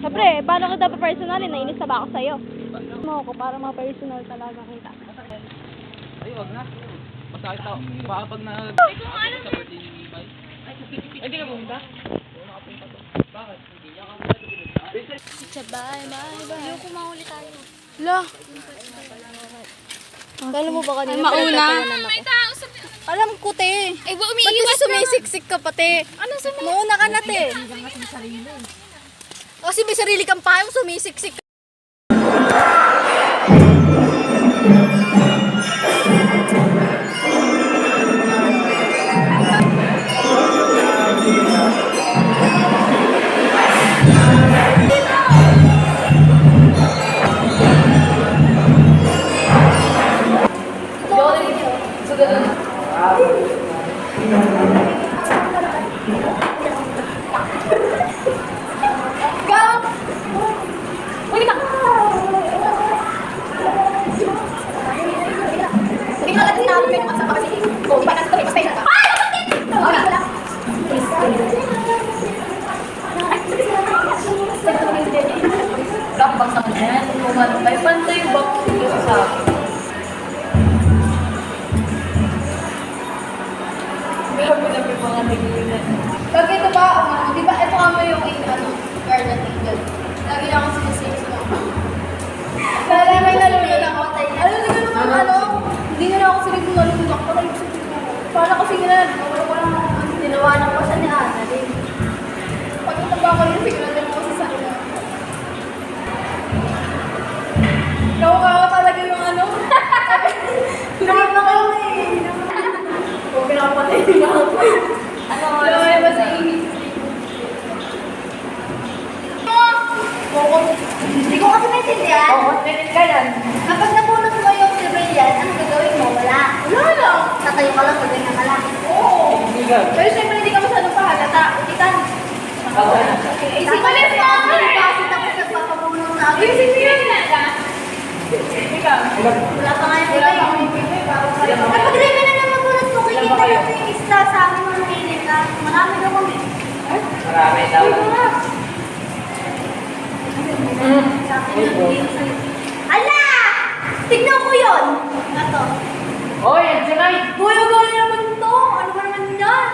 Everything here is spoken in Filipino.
Siyempre, paano kita pa-personalin? Nainis na ba ako sa'yo? Mo ko para ma-personal talaga kita. Ay, wag na. Masakit ako. Baka pag na... Ay, kung ano sa birthday ni Bay. Ay, hindi ka pumunta? Oo, nakapunta to. Bakit? Hindi niya ka pumunta. Bye, bye, bye. Ayoko mauli tayo. La! Alam mo ba kanina? Mauna. pinagtatawanan May ako? tao sa... Alam ko, te. Ay, Ba't umiiwas kasi sumisiksik ka pa, te? Ano sa mga... Mauna ka na, te. Kasi may sarili kang payong sumisiksik ka. Pag ito ba, di ba, ito kamo yung guardian angel. Lagi na akong sinisave sa mga. Kaya may nalulod ako. Ano na gano'n mga hindi na ako sinig kung nalulod ako. Para kasi ginagawa ko lang tinawanan ko siya ni Ana din. Pag ito ba ako yung sigurado ko sa sarili. Kawa talaga yung ano. Pinapakaw na eh. Kung pinapatay na ako. Ano ba sa ihis? Hindi ko kasi naintindihan. Oo, ka yan. Kapag nabunot mo yung civilian, anong gagawin mo? Wala. Wala lang. Tatayo ka lang, pagganyan ka lang. Oo. Pero siyempre hindi ka masyadong pahalata. Itan. Okay. Si Malis mo! Kasi tapos nagpapabunot na ako. Isip yun na. Wala pa nga yung pilay. Kapag rin ka na naman bunot mo, kikita natin yung isla sa amin mga nainit ka. Marami daw kami. Marami daw. Ala! Tignan ko yun! Ito. Hoy, yan si Mike! Buyo-buyo naman to! Ano ba naman yan?